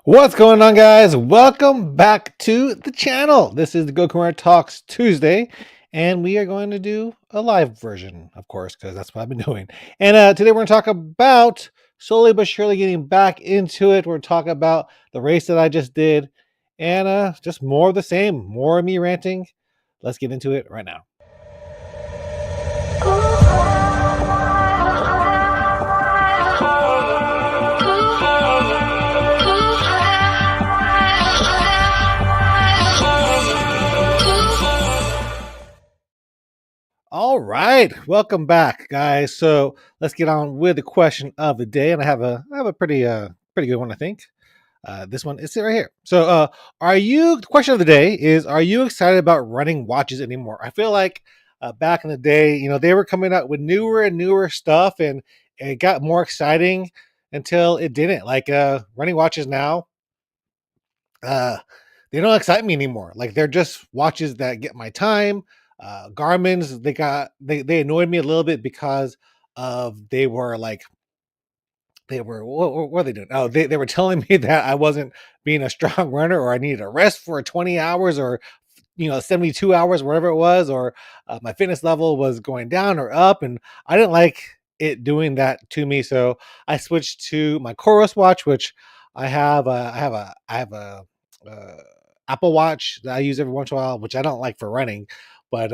What's going on, guys? Welcome back to the channel. This is the Go Kumar Talks Tuesday, and we are going to do a live version, of course, because that's what I've been doing. And today we're going to talk about slowly but surely getting back into it. We're going to talk about the race that I just did, and just more of the same, more of me ranting. Let's get into it right now. All right, welcome back, guys. So let's get on with the question of the day, and I have a pretty good one, I think. This one is right here. So, the question of the day is, are you excited about running watches anymore? I feel like back in the day, they were coming out with newer and newer stuff, and it got more exciting until it didn't. Like running watches now, uh, they don't excite me anymore. Like they're just watches that get my time. Garmin's they annoyed me a little bit because of they were what were they doing? Oh, they were telling me that I wasn't being a strong runner, or I needed a rest for 20 hours, or 72 hours, whatever it was, or my fitness level was going down or up, and I didn't like it doing that to me. So I switched to my Coros watch, which I have a uh, Apple Watch that I use every once in a while, which I don't like for running, but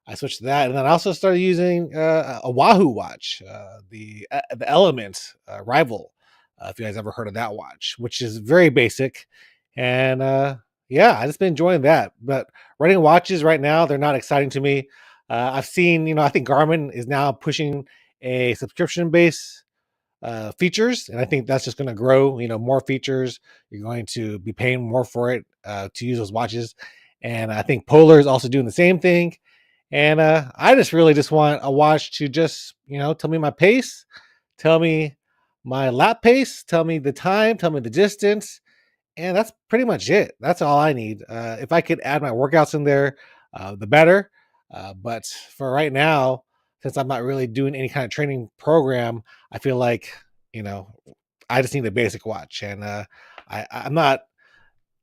I switched to that, and then I also started using a Wahoo watch, the Element Rival. If you guys ever heard of that watch, which is very basic, and yeah, I just been enjoying that. But running watches right now, they're not exciting to me. I've seen, I think Garmin is now pushing a subscription base features, and I think that's just going to grow. More features. You're going to be paying more for it to use those watches, and I think Polar is also doing the same thing. And I just really just want a watch to just tell me my pace, tell me my lap pace, tell me the time, tell me the distance, and that's pretty much it. That's all I need. If I could add my workouts in there, the better. But for right now, since I'm not really doing any kind of training program, I feel like you know I just need a basic watch, and I'm not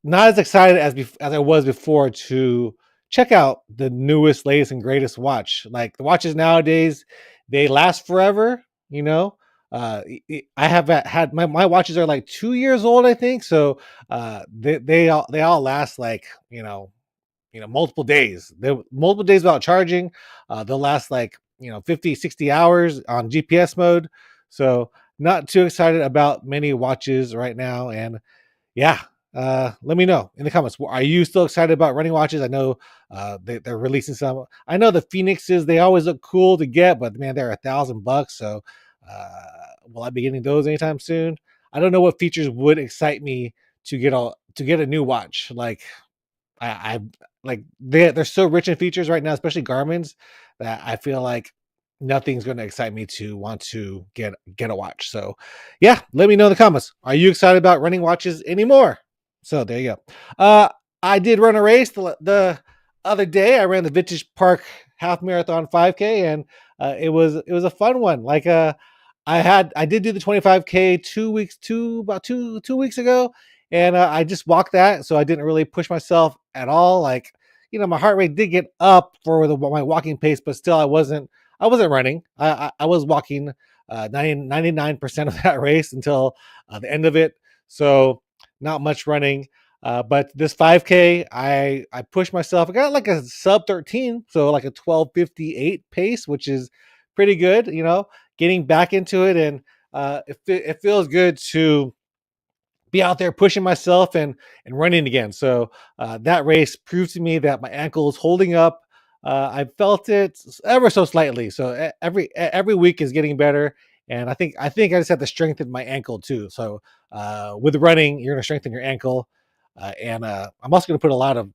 as excited as I was before to check out the newest, latest, and greatest watch. Like the watches nowadays, they last forever. I have had my watches are like 2 years old, I think. So they all last like multiple days. They multiple days without charging. They'll last like 50, 60 hours on GPS mode. So not too excited about many watches right now, and yeah, let me know in the comments. Are you still excited about running watches? I know they're releasing some. I know the Phoenixes, they always look cool to get, but man, they're $1,000. So uh, will I be getting those anytime soon? I don't know what features would excite me to get a new watch. Like I like they're so rich in features right now, especially Garmin's, that I feel like nothing's going to excite me to want to get a watch. So yeah, let me know in the comments. Are you excited about running watches anymore? So there you go. I did run a race the other day. I ran the Vintage Park Half Marathon 5K, and it was a fun one. Like I did do the 25K 2 weeks about two weeks ago, and I just walked that, so I didn't really push myself at all. Like my heart rate did get up for my walking pace, but still I wasn't running. I was walking 99% of that race until the end of it. So not much running. But this 5K, I pushed myself. I got like a sub 13, so like a 12:58 pace, which is pretty good. Getting back into it, and it feels good to be out there pushing myself and running again. So that race proved to me that my ankle is holding up. I felt it ever so slightly. So every week is getting better, and I think I just have to strengthen my ankle too. So with running, you're going to strengthen your ankle, and I'm also going to put a lot of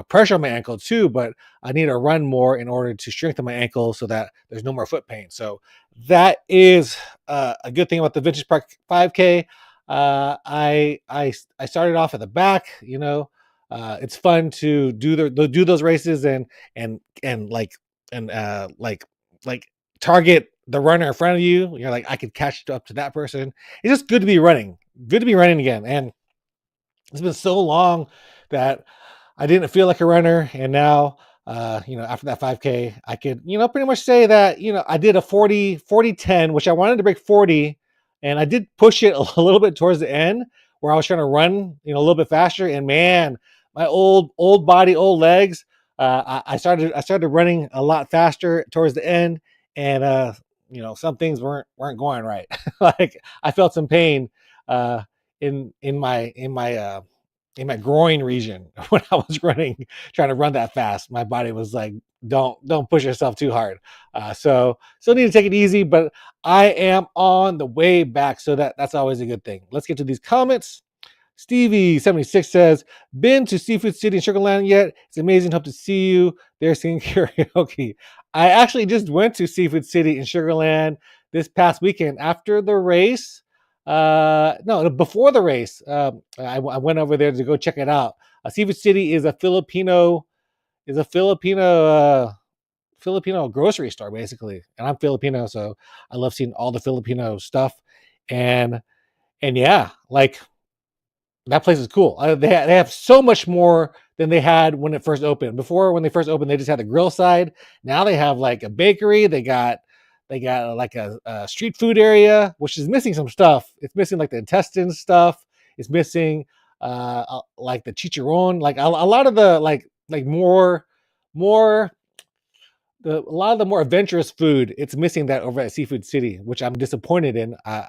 pressure on my ankle too. But I need to run more in order to strengthen my ankle so that there's no more foot pain. So that is a good thing about the Vintage Park 5K. I started off at the back. It's fun to do those races and like target the runner in front of you. You're like, I could catch up to that person. It's just good to be running. Good to be running again. And It's been so long that I didn't feel like a runner, and now, after that 5K, I could, pretty much say that, I did a 40-40-10, which I wanted to break 40, and I did push it a little bit towards the end, where I was trying to run, a little bit faster, and man, my old body, old legs, I started running a lot faster towards the end, and some things weren't going right. Like I felt some pain uh, in my groin region when I was trying to run that fast. My body was like, don't push yourself too hard. So still need to take it easy, but I am on the way back, so that's always a good thing. Let's get to these comments. Stevie76 says, been to Seafood City in Sugarland yet? It's amazing. Hope to see you there singing karaoke. I actually just went to Seafood City in Sugarland this past weekend after the race. No, before the race. I went over there to go check it out. Seafood City is a Filipino grocery store, basically. And I'm Filipino, so I love seeing all the Filipino stuff. And yeah, like, that place is cool. They have so much more than they had when it first opened. Before, when they first opened, they just had the grill side. Now they have like a bakery. They got like a street food area, which is missing some stuff. It's missing like the intestines stuff. It's missing like the chicharron. Like a lot of the like more a lot of the more adventurous food, it's missing that over at Seafood City, which I'm disappointed in. I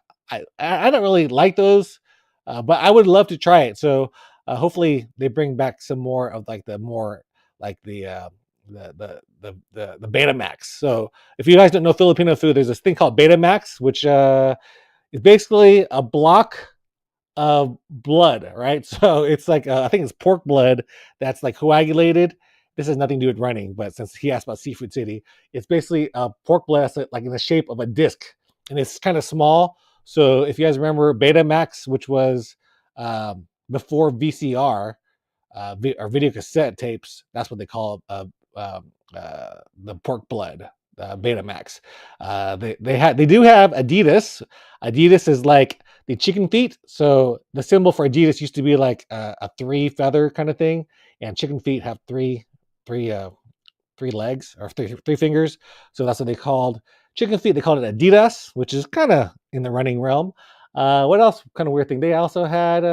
don't really like those, but I would love to try it. So hopefully they bring back some more of like the more like the Betamax. So if you guys don't know Filipino food, there's this thing called Betamax, which is basically a block of blood, right? So it's like I think it's pork blood that's like coagulated. This has nothing to do with running, but since he asked about Seafood City, it's basically pork blood that's like in the shape of a disc, and it's kind of small. So if you guys remember Betamax, which was before VCR or video cassette tapes, that's what they call the pork blood. Betamax. They do have Adidas. Adidas is like the chicken feet. So the symbol for Adidas used to be like a three feather kind of thing, and chicken feet have three three legs or three fingers. So that's what they called chicken feet. They called it Adidas, which is kind of in the running realm. What else? Kind of weird thing. They also had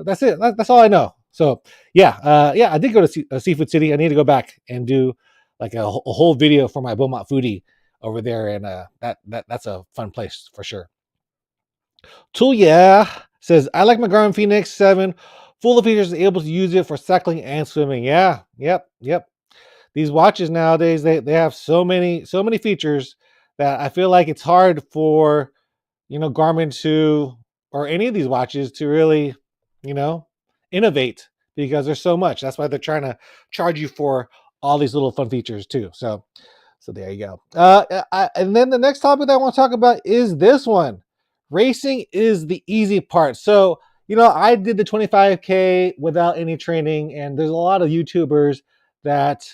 that's it. That's all I know. So yeah, I did go to Seafood City. I need to go back and do like a whole video for my Beaumont foodie over there, and that's a fun place for sure. Tool says, I like my Garmin Phoenix 7, full of features, able to use it for cycling and swimming. Yeah, yep. These watches nowadays, they have so many features that I feel like it's hard for Garmin to, or any of these watches to really, you know, innovate, because there's so much. That's why they're trying to charge you for all these little fun features too. So there you go. And then the next topic that I want to talk about is this one. Racing is the easy part. So, I did the 25K without any training, and there's a lot of YouTubers that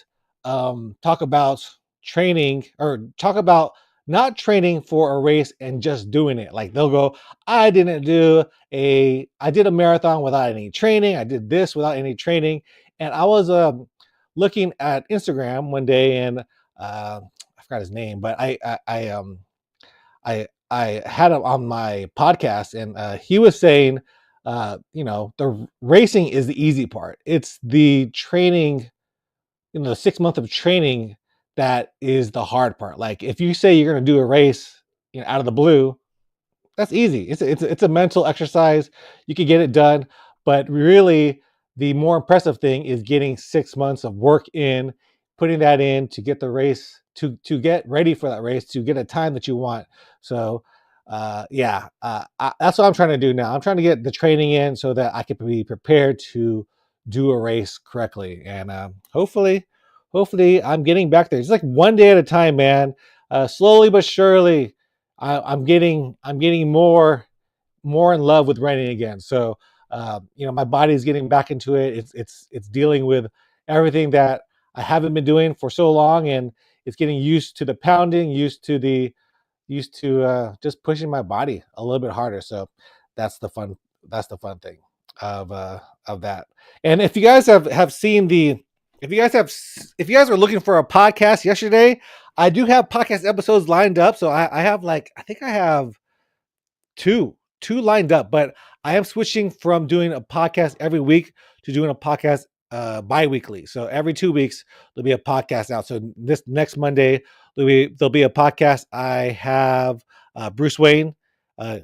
talk about training, or talk about not training for a race and just doing it. Like they'll go, I did a marathon without any training. I did this without any training. And I was looking at Instagram one day, and I forgot his name, but I had him on my podcast, and he was saying, the racing is the easy part. It's the training, the 6 months of training that is the hard part. Like if you say you're going to do a race, out of the blue, that's easy. It's a mental exercise. You can get it done, but really, the more impressive thing is getting 6 months of work in, putting that in to get the race, to get ready for that race, to get a time that you want. So, that's what I'm trying to do now. I'm trying to get the training in so that I can be prepared to do a race correctly, and hopefully, I'm getting back there. It's like one day at a time, man. Slowly but surely, I'm getting more in love with running again. So my body's getting back into it. It's dealing with everything that I haven't been doing for so long, and it's getting used to the pounding, used to just pushing my body a little bit harder. So that's the that's the fun thing of that. And if you guys have seen the if you guys were looking for a podcast yesterday, I do have podcast episodes lined up. So I have like I think I have two lined up, but I am switching from doing a podcast every week to doing a podcast bi-weekly. So every 2 weeks there'll be a podcast out. So this next Monday there'll be a podcast. I have Bruce Wayne.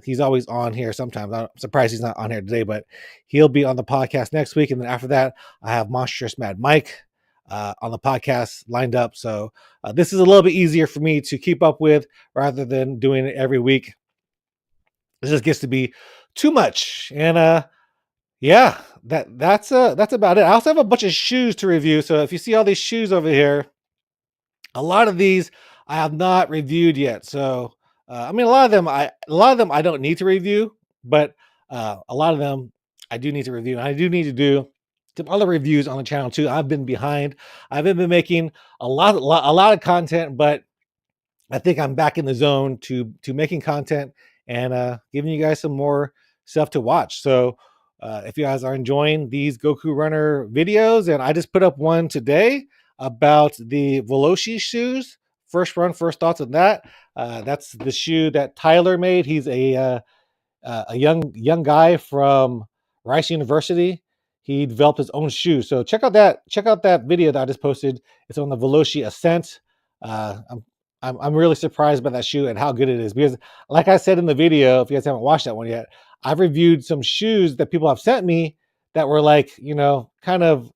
He's always on here sometimes. I'm surprised he's not on here today, but he'll be on the podcast next week. And then after that, I have Monstrous Mad Mike on the podcast lined up. So this is a little bit easier for me to keep up with rather than doing it every week. This just gets to be too much. And yeah, that's about it. I also have a bunch of shoes to review. So if you see all these shoes over here, a lot of these I have not reviewed yet. So I mean, a lot of them I don't need to review, but a lot of them I do need to review. And I do need to do some other reviews on the channel too. I've been behind. I've been making a lot of content, but I think I'm back in the zone to making content and giving you guys some more stuff to watch. So if you guys are enjoying these Goku Runner videos, and I just put up one today about the Veloci shoes. First run, first thoughts on that. That's the shoe that Tyler made. He's a young guy from Rice University. He developed his own shoe. So check out that video that I just posted. It's on the Veloci Ascent. I'm really surprised by that shoe and how good it is because, like I said in the video, if you guys haven't watched that one yet, I've reviewed some shoes that people have sent me that were like, kind of,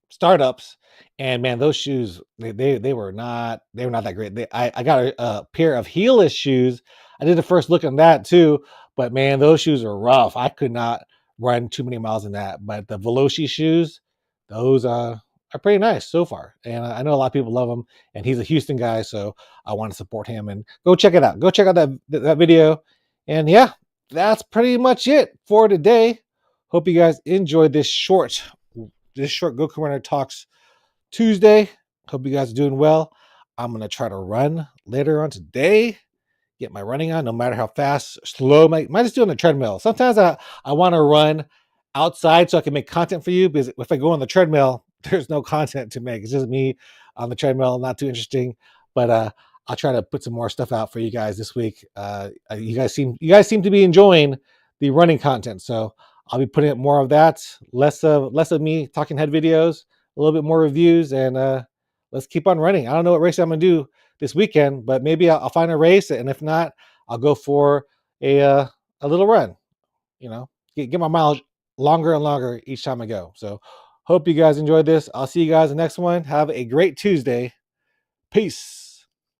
startups. And man, those shoes, they were not that great. I got a pair of heelless shoes. I did the first look on that too, but man, those shoes are rough. I could not run too many miles in that. But the Veloci shoes, those are pretty nice so far. And I know a lot of people love him, and he's a Houston guy, so I want to support him. And go check it out. Go check out that video. And yeah, that's pretty much it for today. Hope you guys enjoyed this short Goku Runner Talks Tuesday. Hope you guys are doing well. I'm gonna try to run later on today. Get my running on, no matter how fast, slow. Might just do on the treadmill. Sometimes I want to run outside so I can make content for you, because if I go on the treadmill, there's no content to make. It's just me on the treadmill, not too interesting. But I'll try to put some more stuff out for you guys this week. You guys seem to be enjoying the running content, so I'll be putting up more of that. Less of me talking head videos, a little bit more reviews, and let's keep on running. I don't know what race I'm gonna do this weekend, but maybe I'll find a race, and if not, I'll go for a little run. Get my mileage longer and longer each time I go. So hope you guys enjoyed this. I'll see you guys in the next one. Have a great Tuesday. Peace.